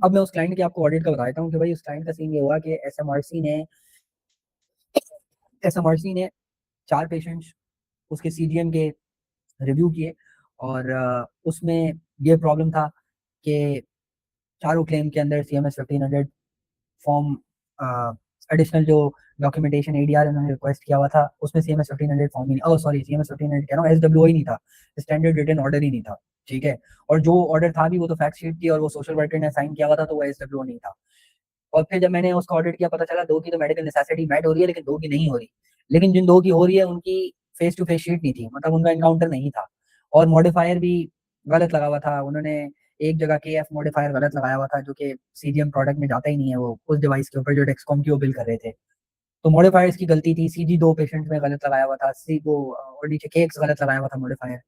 अब मैं उस क्लाइंट की आपको ऑडिट का बता देता हूँ कि भाई उस क्लाइंट का सीन ये हुआ कि एसएमआरसी ने 4 पेशेंट्स उसके सीजीएम के रिव्यू किए और उसमें ये प्रॉब्लम था कि चारों क्लेम के अंदर सीएमएस 1500 फॉर्म एडिशनल जो डॉक्यूमेंटेशन एडीआर उन्होंने रिक्वेस्ट किया हुआ था उसमें सीएमएस 1500 फॉर्म ही नहीं, सॉरी सीएमएस 1500 कह रहा हूँ, एसडब्ल्यू ही नहीं था, स्टैंडर्ड रिटन ऑर्डर ही नहीं था। ठीक है, और जो ऑर्डर था भी वो तो फैक्ट शीट थी और वो सोशल वर्कर ने साइन किया हुआ था तो वो एसडब्ल्यू नहीं था। और फिर जब मैंने उसका ऑडिट किया पता चला 2 की तो मेडिकल नेसेसिटी मेट हो रही है लेकिन 2 की नहीं हो रही। लेकिन जिन 2 की हो रही है उनकी फेस टू फेस शीट नहीं थी, मतलब उनका एनकाउंटर नहीं था और मॉडिफायर भी गलत लगा हुआ था। उन्होंने एक जगह केएफ मॉडिफायर गलत लगाया हुआ था जो कि सीजीएम प्रोडक्ट में जाता ही नहीं है, वो उस डिवाइस के ऊपर जो डेक्सकॉम की वो बिल कर रहे थे। तो मॉडिफायर्स की गलती थी, सीजी 2 पेशेंट में गलत लगाया हुआ था, सी वो और नीचे केक्स गलत लगाया हुआ था मॉडिफायर।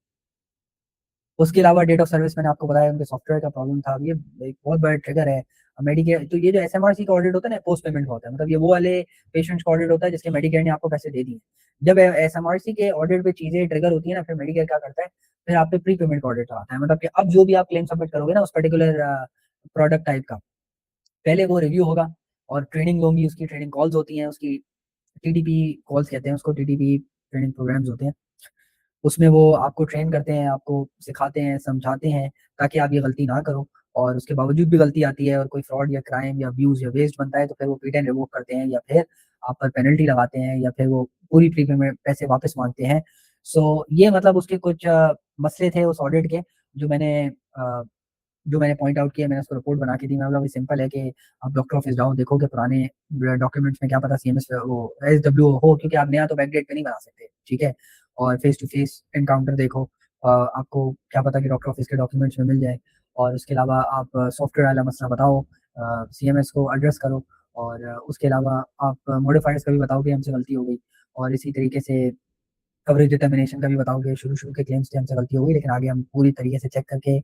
उसके अलावा डेट ऑफ सर्विस मैंने आपको बताया उनके सॉफ्टवेयर का प्रॉब्लम था। ये एक बहुत बड़ा ट्रिगर है। मेडिकेयर तो ये जो एसएमआरसी का ऑडिट होता है ना पोस्ट पेमेंट का होता है, मतलब ये वो वाले पेशेंट्स का ऑडिट होता है जिसके मेडिकेयर ने आपको पैसे दे दिए। जब एसएमआरसी के ऑडिट पे चीजें ट्रिगर होती है ना फिर मेडिकेयर क्या करता है, फिर आप पे प्री पेमेंट का ऑडिट आता है, मतलब कि अब जो भी आप क्लेम सबमिट करोगे ना उस पर्टिकुलर प्रोडक्ट टाइप का पहले वो रिव्यू होगा और ट्रेनिंग होगी, उसकी ट्रेनिंग कॉल्स होती हैं, उसकी टीडीपी कॉल्स कहते हैं उसको, टीडीपी ट्रेनिंग प्रोग्राम्स होते हैं। उसमें वो आपको ट्रेन करते हैं, आपको सिखाते हैं, समझाते हैं ताकि आप ये गलती ना करो। और उसके बावजूद भी गलती आती है और कोई फ्रॉड या क्राइम या अब्यूज़ या वेस्ट बनता है तो फिर वो पिट एंड रिवोक करते हैं या फिर आप पर पेनल्टी लगाते हैं या फिर वो पूरी प्री पेमेंट पैसे वापस माँगते हैं। सो ये मतलब उसके कुछ मसले थे उस ऑडिट के जो मैंने अ, जो मैंने पॉइंट आउट किया, मैंने उसको रिपोर्ट बना के दी। मतलब अभी सिंपल है कि आप डॉक्टर ऑफिस जाओ, देखो कि पुराने डॉक्यूमेंट्स में क्या पता सीएमएस वो एसडब्ल्यू हो, क्योंकि आप नया तो बैकडेट पे नहीं बना सकते, ठीक है? और फेस टू फेस एनकाउंटर देखो, आपको क्या पता कि डॉक्टर ऑफिस के डॉक्यूमेंट्स में मिल जाए। और उसके अलावा आप सॉफ्टवेयर वाला मसला बताओ, सीएमएस को एड्रेस करो और उसके अलावा आप मॉडिफायर्स का भी बताओ कि हमसे गलती हो गई और इसी तरीके से कवरेज डिटर्मिनेशन का भी बताओगे, शुरू-शुरू के क्लेम्स थे हमसे गलती हो गई लेकिन आगे हम पूरी तरीके से चेक करके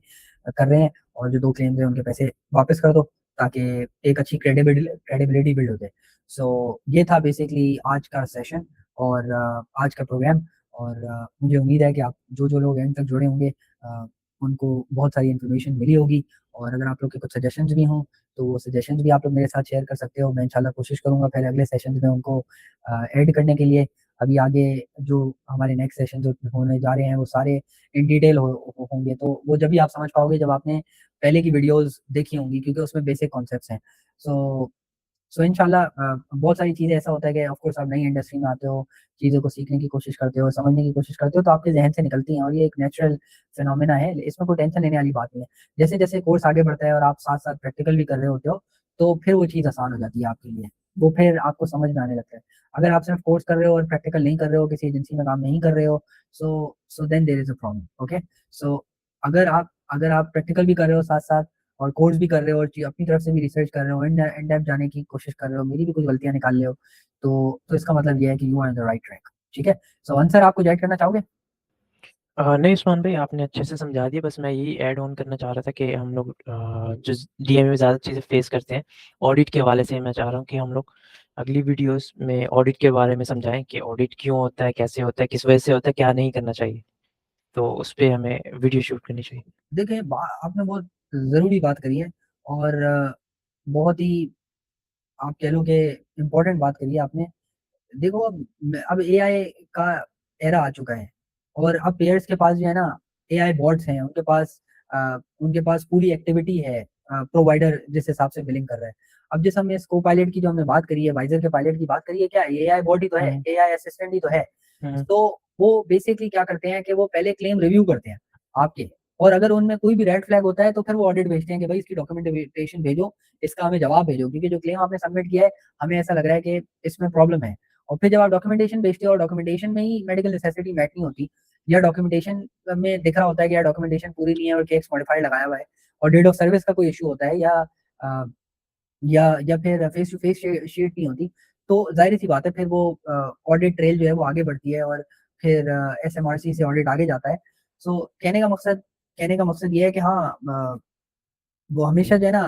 कर रहे हैं और जो 2 क्लेम्स हैं उनके पैसे वापस कर दो ताकि एक अच्छी क्रेडिबिलिटी बिल्ड हो जाए। सो ये था बेसिकली आज का सेशन और आज का प्रोग्राम और मुझे उम्मीद है कि आप जो-जो लोग एंड तक जुड़े होंगे अ, उनको बहुत सारी इन्फॉर्मेशन मिली होगी और अगर आप लोग के कुछ सजेशंस भी हों, तो वो सजेशंस भी आप लोग मेरे साथ शेयर कर सकते हो। मैं इंशाल्लाह कोशिश करूँगा फिर अगले सेशंस में उनको ऐड करने के लिए। अभी आगे जो हमारे नेक्स्ट सेशन जो होने जा रहे हैं वो सारे इन डिटेल होंगे, तो वो जब भी आप समझ पाओगे जब आपने पहले की वीडियोस देखी होंगी क्योंकि उसमें बेसिक कॉन्सेप्ट्स हैं। सो सो इंशाल्लाह बहुत सारी चीज़ें ऐसा होता है कि ऑफ कोर्स आप नई इंडस्ट्री में आते हो, चीज़ों को सीखने की कोशिश करते हो, समझने की कोशिश करते हो तो आपके ज़हन से निकलती हैं और ये एक नेचुरल फिनोमेना है, इसमें कोई टेंशन लेने वाली बात नहीं है। जैसे-जैसे कोर्स आगे बढ़ता है और आप साथ-साथ प्रैक्टिकल भी कर रहे होते हो, तो फिर वो चीज़ आसान हो जाती है आपके लिए। वो फिर आपको समझ में आने लगता है। अगर आप सिर्फ कोर्स कर रहे हो और प्रैक्टिकल नहीं कर रहे हो, किसी एजेंसी में काम नहीं कर रहे हो, so then there is a problem, okay? So अगर आप प्रैक्टिकल भी कर रहे हो साथ-साथ और कोर्स भी कर रहे हो और अपनी तरफ से भी रिसर्च कर रहे हो, इन डेप्थ जाने की कोशिश कर रहे हो, मेरी भी कुछ गलतियाँ निकाल रहे हो, तो इसका मतलब ये है कि you are on the right track, ठीक है? सो अंसर आप कुछ ऐड करना चाहोगे? नहीं उस्मान भाई आपने अच्छे से समझा दिया, बस मैं यही ऐड ऑन करना चाह रहा था कि हम लोग जो डीएमए में ज़्यादा चीज़ें फेस करते हैं, ऑडिट के हवाले से मैं चाह रहा हूँ कि हम लोग अगली वीडियोज़ में ऑडिट के बारे में समझाएँ कि ऑडिट क्यों होता है, कैसे होता है, किस वजह से होता है, क्या नहीं करना चाहिए। तो उस पे हमें वीडियो शूट करनी चाहिए। देखिए, बा आपने बहुत ज़रूरी बात करी है और बहुत ही आप कह लो कि इम्पोर्टेंट बात करी है आपने। देखो अब एआई का एरा आ चुका है और अब प्लेयर्स के पास जो है ना एआई बॉट्स हैं, उनके पास पूरी एक्टिविटी है, प्रोवाइडर जिस हिसाब से बिलिंग कर रहा है। अब जैसे हमने स्को पायलट की जो हमने बात करी है, वाइज़र के पायलट की बात करी है, क्या एआई बॉट ही तो है, हुँ, एआई असिस्टेंट ही तो है। हुँ, तो वो बेसिकली क्या करते हैं कि वो पहले क्लेम रिव्यू करते हैं आपके और अगर उनमें कोई भी रेड फ्लैग होता है तो फिर वो ऑडिट भेजते हैं कि भाई इसकी डॉक्यूमेंटेशन भेजो, इसका हमें जवाब भेजो क्योंकि जो क्लेम आपने सबमिट किया है, हमें ऐसा लग रहा है कि इसमें प्रॉब्लम है। और फिर जब आप डॉक्यूमेंटेशन भेजते हो और डॉक्यूमेंटेशन में ही मेडिकल नेसेसिटी मैच नहीं होती या डॉक्यूमेंटेशन में दिख रहा होता है कि यार डॉक्यूमेंटेशन पूरी नहीं है और केस मॉडिफाइड लगाया हुआ है और डेट ऑफ सर्विस का कोई इश्यू होता है अ, या फिर फेस टू फेस शीट नहीं होती, तो ज़ाहिर-सी बात है फिर वो ऑडिट ट्रेल जो है वो आगे बढ़ती है और फिर एसएमआरसी से ऑडिट आगे जाता है। सो कहने का मकसद ये है कि हाँ वो हमेशा जो है ना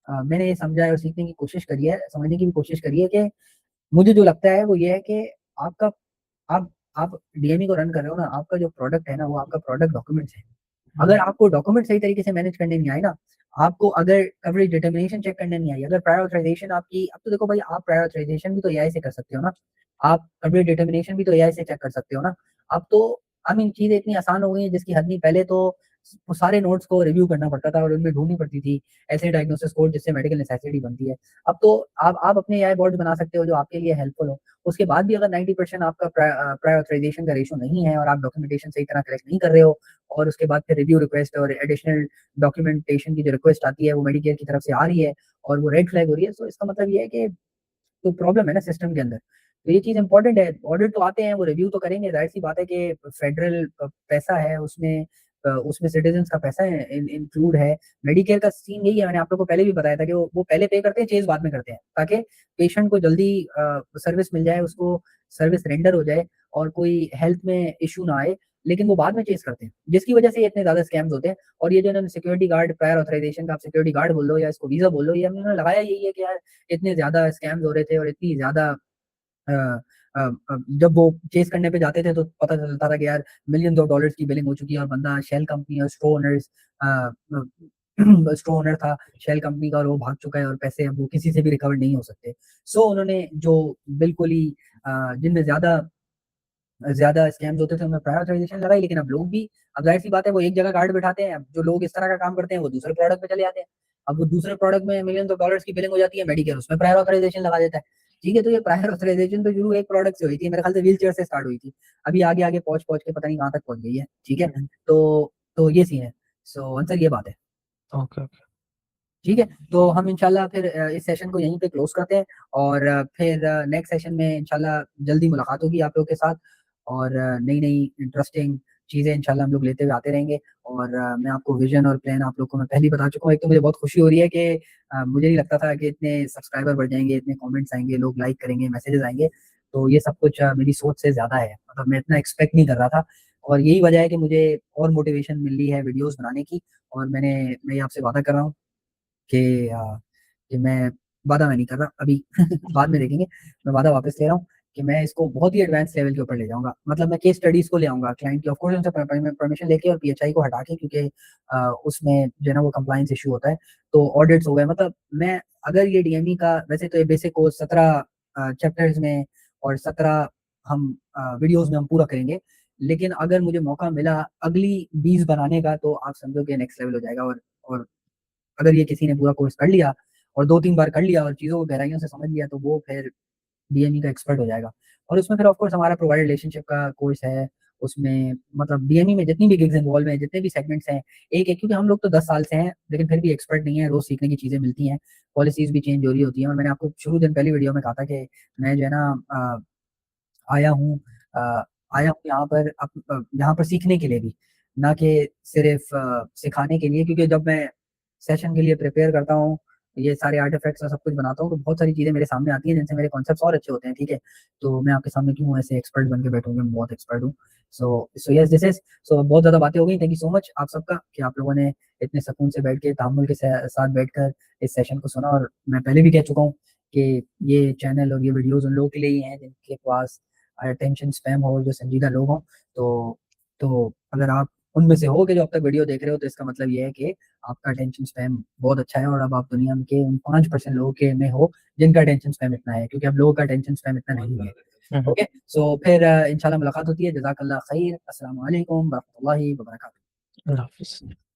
मैंने ये समझा है और सीखने की कोशिश करी है, समझने की भी कोशिश करी है कि मुझे जो लगता है वो ये है कि आपका आप आप डीएमई को रन कर रहे हो ना, आपका जो प्रोडक्ट है ना, वो आपका प्रोडक्ट डॉक्यूमेंट्स है। अगर आपको डॉक्यूमेंट सही तरीके से मैनेज करने नहीं आए ना, आपको अगर कवरेज डिटरमिनेशन चेक करने नहीं आई, अगर प्रायर ऑथराइजेशन आपकी, अब तो देखो भाई, आप प्रायर ऑथराइजेशन भी तो एआई से कर सकते हो ना, आप कवरेज डिटरमिनेशन भी तो एआई से चेक कर सकते हो ना। अब तो आई मीन चीज़ें इतनी आसान हो गई हैं जिसकी हद नहीं। पहले तो वो सारे नोट्स को रिव्यू करना पड़ता था और उनमें ढूँढनी पड़ती थी ऐसे डायग्नोसिस कोड जिससे मेडिकल नेसेसिटी बनती है। अब तो आप अपने एआई बॉट्स बना सकते हो जो आपके लिए हेल्पफुल हो। उसके बाद भी अगर 90% आपका प्रायर ऑथराइजेशन का रेशो नहीं है और आप डॉक्यूमेंटेशन सही तरह कलेक्ट नहीं कर रहे हो, और उसके बाद फिर रिव्यू रिक्वेस्ट और एडिशनल डॉक्यूमेंटेशन की जो रिक्वेस्ट आती है वो मेडिकेयर की तरफ से आ रही है और वो रेड फ्लैग हो रही है, तो इसका मतलब ये है कि तो प्रॉब्लम है ना सिस्टम के अंदर। तो ये चीज़ इम्पोर्टेंट है। ऑडिट तो आते हैं, वो रिव्यू तो करेंगे, ज़ाहिर-सी बात है कि फेडरल पैसा है उसमें, उसमें सिटिज़न्स का पैसा इंक्लूड है। मेडिकेयर का सीन यही है, मैंने आप लोगों को पहले भी बताया था कि वो पहले पे करते हैं, चेज़ बाद में करते हैं, ताकि पेशेंट को जल्दी सर्विस मिल जाए, उसको सर्विस रेंडर हो जाए और कोई हेल्थ में इश्यू ना आए, लेकिन वो बाद में चेज़ करते हैं, जिसकी वजह से ये इतने ज़्यादा स्कैम्स होते हैं। और ये जो इन्होंने सिक्योरिटी गार्ड, प्रायर ऑथराइजेशन का आप सिक्योरिटी गार्ड बोल लो या इसको वीज़ा बोल लो, ये इन्होंने लगाया यही है कि यार इतने ज़्यादा स्कैम्स हो रहे थे और इतनी ज़्यादा अ जब वो चेज़ करने पे जाते थे तो पता चलता था कि यार मिलियंस ऑफ डॉलर्स की बिलिंग हो चुकी है और बंदा शेल कंपनी और स्टोर ओनर्स स्टोर ओनर था शेल कंपनी का और वो भाग चुका है और पैसे अब वो किसी से भी रिकवर नहीं हो सकते। सो उन्होंने जो बिल्कुल ही जिनमें ज़्यादा ज़्यादा स्कैम्स होते थे उनमें प्रायर ऑथराइजेशन लगाई, लेकिन अब लोग भी, अब ज़ाहिर-सी बात है वो एक जगह गार्ड बिठाते हैं, अब जो लोग इस तरह का काम करते हैं वो दूसरे प्रोडक्ट पे चले जाते हैं। अब वो दूसरे प्रोडक्ट में मिलियंस ऑफ डॉलर्स की बिलिंग हो जाती है, मेडिकेयर उसमें प्रायर ऑथराइजेशन लगा देता है। ठीक है, तो ये प्रायर ऑथराइजेशन तो शुरू एक प्रोडक्ट से हुई थी, मेरे ख्याल से व्हीलचेयर से स्टार्ट हुई थी। अभी आगे-आगे पहुँच-पहुँच के पता नहीं कहाँ तक पहुँच गई है, ठीक है? तो ये सीन है। सो आंसर ये बात है। Okay, okay. ठीक है, तो हम इंशाल्लाह फिर इस सेशन को यहीं पे क्लोज़ करते हैं और फिर नेक्स्ट सेशन में इंशाल्लाह जल्दी मुलाकात होगी आप लोगों के साथ और नई-नई इंटरेस्टिंग चीज़ें इंशाल्लाह हम लोग लेते हुए आते रहेंगे और मैं आपको विज़न और प्लान आप लोग को मैं पहले ही बता चुका हूँ। एक तो मुझे बहुत खुशी हो रही है कि मुझे नहीं लगता था कि इतने सब्सक्राइबर बढ़ जाएँगे, इतने कमेंट्स आएँगे, लोग लाइक करेंगे, मैसेजेस आएँगे। तो ये सब कुछ मेरी सोच से ज़्यादा है, मतलब मैं इतना एक्सपेक्ट नहीं कर रहा था और यही वजह है कि मुझे और मोटिवेशन मिल रही है वीडियोज़ बनाने की और मैं ये आपसे वादा कर रहा हूँ कि कि मैं नहीं कर रहा अभी बाद में देखेंगे। मैं वादा वापस ले रहा हूँ कि मैं इसको बहुत ही एडवांस लेवल के ऊपर ले जाऊँगा। मतलब मैं केस स्टडीज़ को ले आऊँगा क्लाइंट की, ऑफ कोर्स उनसे परमिशन लेके और पीएचआई को हटा के, क्योंकि उसमें जो है ना वो कंप्लायंस इश्यू होता है। तो ऑडिट्स हो गए, मतलब मैं अगर ये डीएमई का, वैसे तो ये बेसिक कोर्स 17 चैप्टर्स में और 17 हम वीडियोज़ में हम पूरा करेंगे। लेकिन अगर मुझे मौका मिला अगली 20 बनाने का तो आप समझो कि नेक्स्ट लेवल हो जाएगा और अगर ये किसी ने पूरा कोर्स कर लिया और 2-3 बार कर लिया और चीज़ों को गहराइयों से समझ लिया तो वो फिर डीएमई का एक्सपर्ट हो जाएगा। और उसमें फिर ऑफ कोर्स हमारा प्रोवाइडेड रिलेशनशिप का कोर्स है, उसमें मतलब डीएमई में जितनी भी गिग्स इन्वॉल्व हैं, जितने भी सेगमेंट्स हैं, एक-एक, क्योंकि हम लोग तो 10 साल से हैं, लेकिन फिर भी एक्सपर्ट नहीं है, रोज़ सीखने की चीज़ें मिलती हैं, पॉलिसीज़ भी चेंज हो रही होती हैं और मैंने आपको शुरू दिन पहली वीडियो में कहा था कि मैं जो है ना आया हूँ अ, आया हूँ यहाँ पर सीखने के लिए भी, ना कि सिर्फ़ सिखाने के लिए, क्योंकि जब मैं सेशन के लिए प्रिपेयर करता हूँ, ये सारे आर्टिफैक्ट्स और सब कुछ बनाता हूँ, तो बहुत सारी चीज़ें मेरे सामने आती हैं जिनसे मेरे कॉन्सेप्ट्स और अच्छे होते हैं, ठीक है? तो मैं आपके सामने क्यों ऐसे एक्सपर्ट बन के बैठूँगा, मैं बहुत एक्सपर्ट हूँ। So yes this is so बहुत ज़्यादा बातें हो गई, थैंक यू सो मच आप सबका कि आप लोगों ने इतने सुकून से बैठ के, तहम्मुल के साथ बैठकर इस सेशन को सुना और मैं पहले भी कह चुका हूँ कि ये चैनल और ये वीडियोज़ उन लोगों के लिए ही हैं जिनके पास अटेंशन स्पैम हो, जो संजीदा लोग हों। तो अगर आप उनमें से हो कि जो अब तक वीडियो देख रहे हो, तो इसका मतलब ये है कि आपका अटेंशन स्पैम बहुत अच्छा है और अब आप दुनिया के उन 5% लोगों के में हो जिनका अटेंशन स्पैम इतना है, क्योंकि अब लोगों का अटेंशन स्पैम इतना नहीं है। हुँ, हुँ। ओके, सो फिर इंशाल्लाह मुलाकात होती है। जज़ाकल्लाह खैर। अस्सलाम वालेकुम व रहमतुल्लाहि व बरकातहू। अल्लाह हाफ़िज़।